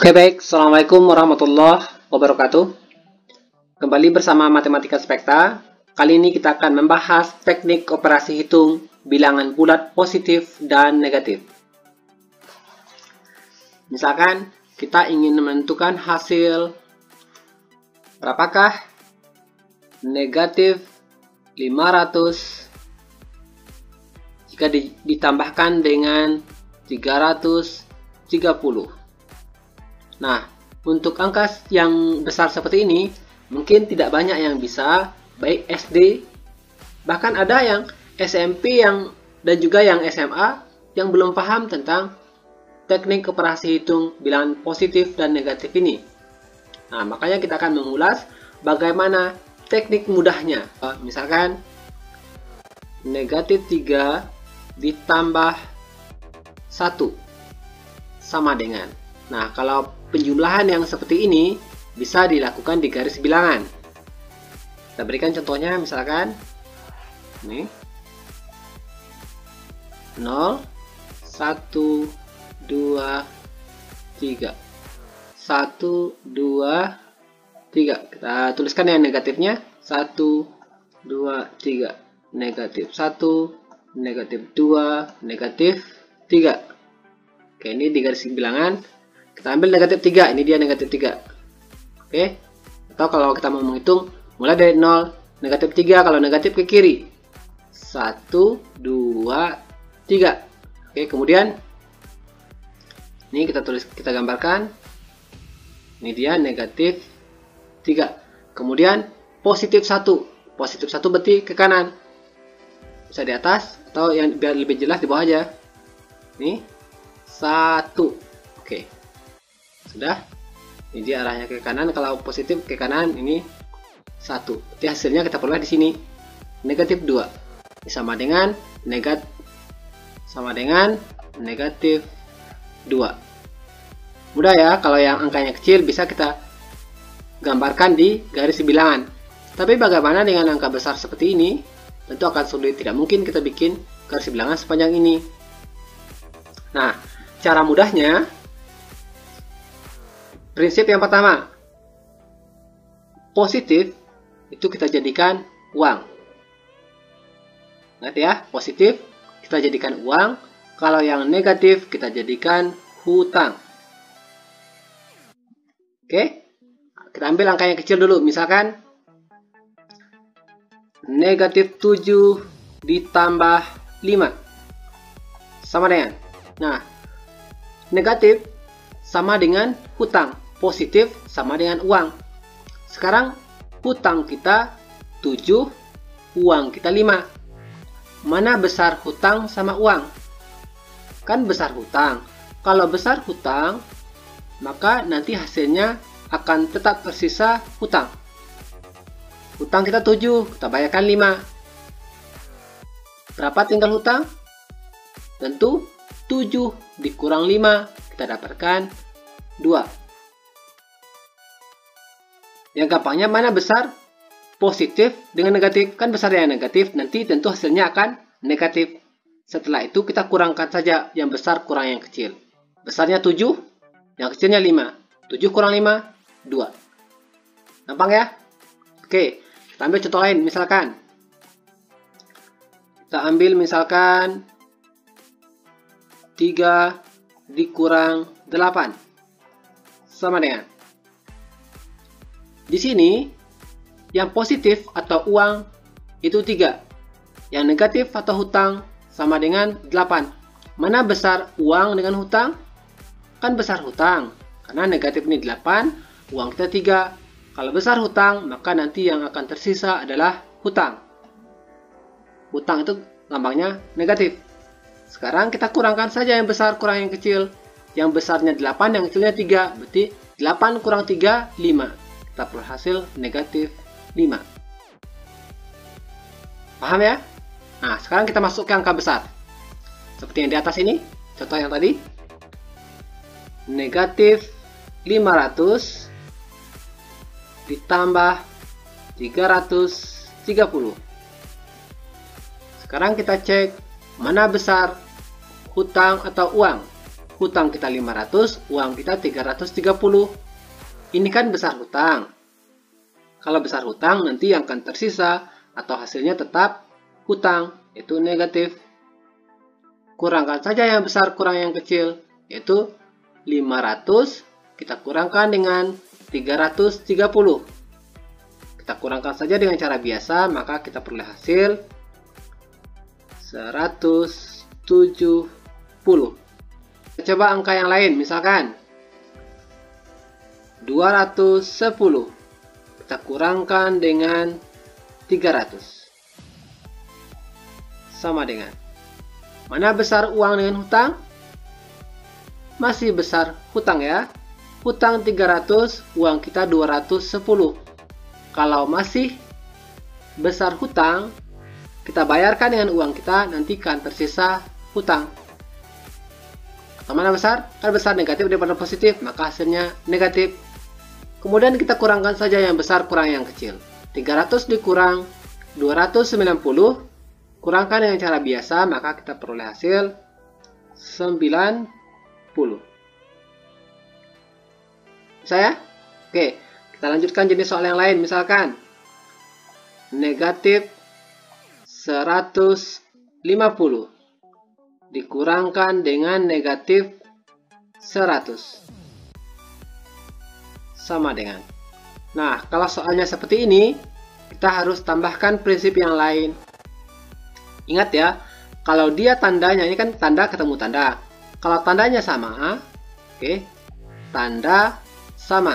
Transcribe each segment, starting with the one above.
Oke baik, Assalamualaikum warahmatullahi wabarakatuh. Kembali bersama Matematika Spekta. Kali ini kita akan membahas teknik operasi hitung bilangan bulat positif dan negatif. Misalkan kita ingin menentukan hasil berapakah negatif 500 jika ditambahkan dengan 330. Nah, untuk angka yang besar seperti ini, mungkin tidak banyak yang bisa, baik SD, bahkan ada yang SMP dan juga yang SMA yang belum paham tentang teknik operasi hitung bilangan positif dan negatif ini. Nah, makanya kita akan mengulas bagaimana teknik mudahnya. Misalkan, negatif 3 ditambah 1 sama dengan. Nah, kalau penjumlahan yang seperti ini bisa dilakukan di garis bilangan. Kita berikan contohnya, misalkan ini 0, 1, 2, 3 1, 2, 3. Kita tuliskan yang negatifnya 1, 2, 3 negatif 1, negatif 2, negatif 3. Oke, ini di garis bilangan. Kita ambil negatif 3, ini dia negatif 3. Oke. Atau kalau kita mau menghitung, mulai dari 0, negatif 3, kalau negatif ke kiri. 1, 2, 3. Oke, kemudian ini kita gambarkan. Ini dia negatif 3. Kemudian positif 1. Positif 1 berarti ke kanan. Bisa di atas, atau yang biar lebih jelas di bawah aja. Ini 1. Oke. Sudah, ini dia arahnya ke kanan. Kalau positif ke kanan, ini 1. Jadi hasilnya kita peroleh di sini negatif 2. Ini sama dengan negatif 2. Mudah ya, kalau yang angkanya kecil bisa kita gambarkan di garis bilangan. Tapi bagaimana dengan angka besar seperti ini? Tentu akan sulit, tidak mungkin kita bikin garis bilangan sepanjang ini. Nah, cara mudahnya, prinsip yang pertama, positif itu kita jadikan uang. Ingat ya, positif kita jadikan uang. Kalau yang negatif kita jadikan hutang. Oke, kita ambil angka yang kecil dulu. Misalkan negatif 7 ditambah 5 sama dengan. Nah, negatif sama dengan hutang, positif sama dengan uang. Sekarang hutang kita 7, uang kita 5. Mana besar hutang sama uang? Kan besar hutang. Kalau besar hutang, maka nanti hasilnya akan tetap tersisa hutang. Hutang kita 7, kita bayarkan 5. Berapa tinggal hutang? Tentu 7 dikurang 5, kita dapatkan 2. Yang gampangnya mana besar? Positif dengan negatif. Kan besar yang negatif, nanti tentu hasilnya akan negatif. Setelah itu kita kurangkan saja, yang besar kurang yang kecil. Besarnya 7, yang kecilnya 5. 7 kurang 5, 2. Gampang ya? Oke, kita ambil contoh lain. Misalkan kita ambil 3 dikurang 8 sama dengan. Di sini yang positif atau uang itu 3. Yang negatif atau hutang sama dengan 8. Mana besar uang dengan hutang? Kan besar hutang. Karena negatif ini 8, uang kita 3. Kalau besar hutang, maka nanti yang akan tersisa adalah hutang. Hutang itu gampangnya negatif. Sekarang kita kurangkan saja yang besar kurang yang kecil. Yang besarnya 8, yang kecilnya 3. Berarti 8 kurang 3, 5. Kita peroleh hasil negatif 5. Paham ya? Nah, sekarang kita masuk ke angka besar. Seperti yang di atas ini, contoh yang tadi. Negatif 500 ditambah 330. Sekarang kita cek mana besar, hutang atau uang. hutang kita 500, uang kita 330. Ini kan besar hutang. Kalau besar hutang, nanti yang akan tersisa atau hasilnya tetap hutang, itu negatif. Kurangkan saja yang besar kurang yang kecil, yaitu 500 kita kurangkan dengan 330. Kita kurangkan saja dengan cara biasa, maka kita peroleh hasil 170. Coba angka yang lain, misalkan 210. Kita kurangkan dengan 300. Sama dengan. Mana besar uang dengan hutang? Masih besar hutang ya. Hutang 300, uang kita 210. Kalau masih besar hutang, kita bayarkan dengan uang kita, nanti kan tersisa hutang. Atau mana besar? Kan besar negatif daripada positif, maka hasilnya negatif. Kemudian kita kurangkan saja yang besar kurang yang kecil. 300 dikurang 290, kurangkan dengan cara biasa, maka kita peroleh hasil 90. Bisa ya? Oke, kita lanjutkan jenis soal yang lain. Misalkan negatif 150 dikurangkan dengan negatif 100. Sama dengan. Nah, kalau soalnya seperti ini, kita harus tambahkan prinsip yang lain. Ingat ya, kalau dia tandanya, ini kan tanda ketemu tanda. Kalau tandanya sama, oke, tanda sama,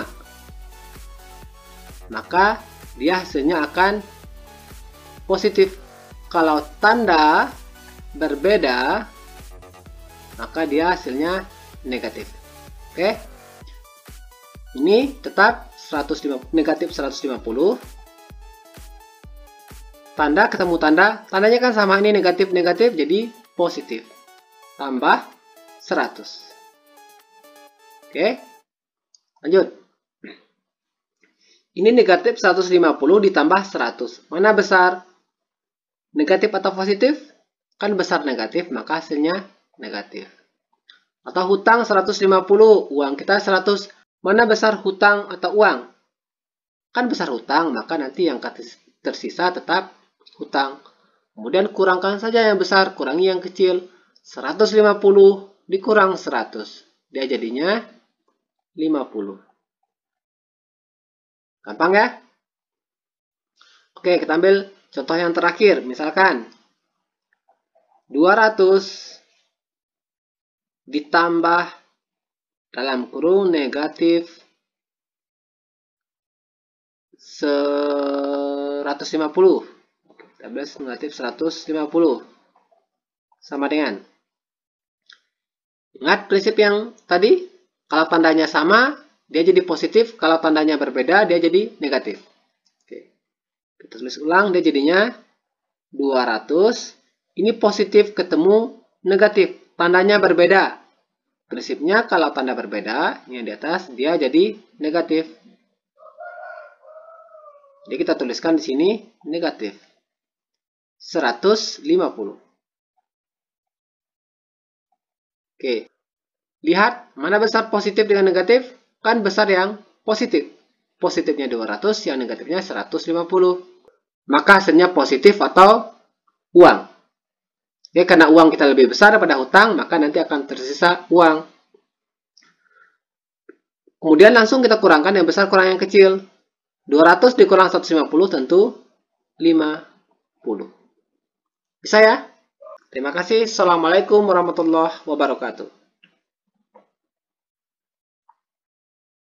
maka dia hasilnya akan positif. Kalau tanda berbeda, maka dia hasilnya negatif. Oke, ini tetap 150, negatif 150. Tanda ketemu tanda, tandanya kan sama, ini negatif-negatif jadi positif. Tambah 100. Oke, lanjut. Ini negatif 150 ditambah 100. Mana besar? Negatif atau positif? Kan besar negatif, maka hasilnya negatif. Atau hutang 150, uang kita 100. Mana besar hutang atau uang? Kan besar hutang, maka nanti yang tersisa tetap hutang. Kemudian kurangkan saja yang besar, kurangi yang kecil. 150 dikurang 100. Dia jadinya 50. Gampang ya? Oke, kita ambil contoh yang terakhir. Misalkan 200 ditambah dalam kurung negatif 150. Negatif 150. Sama dengan. Ingat prinsip yang tadi? Kalau tandanya sama, dia jadi positif. Kalau tandanya berbeda, dia jadi negatif. Oke. Kita tulis ulang, dia jadinya 200. Ini positif ketemu negatif. Tandanya berbeda. Prinsipnya kalau tanda berbeda, yang di atas, dia jadi negatif. Jadi kita tuliskan di sini negatif 150. Oke. Lihat, mana besar positif dengan negatif? Kan besar yang positif. Positifnya 200, yang negatifnya 150. Maka hasilnya positif atau uang. Oke, karena uang kita lebih besar daripada hutang, maka nanti akan tersisa uang. Kemudian langsung kita kurangkan yang besar kurang yang kecil. 200 dikurang 150 tentu 50. Bisa ya? Terima kasih. Assalamualaikum warahmatullahi wabarakatuh.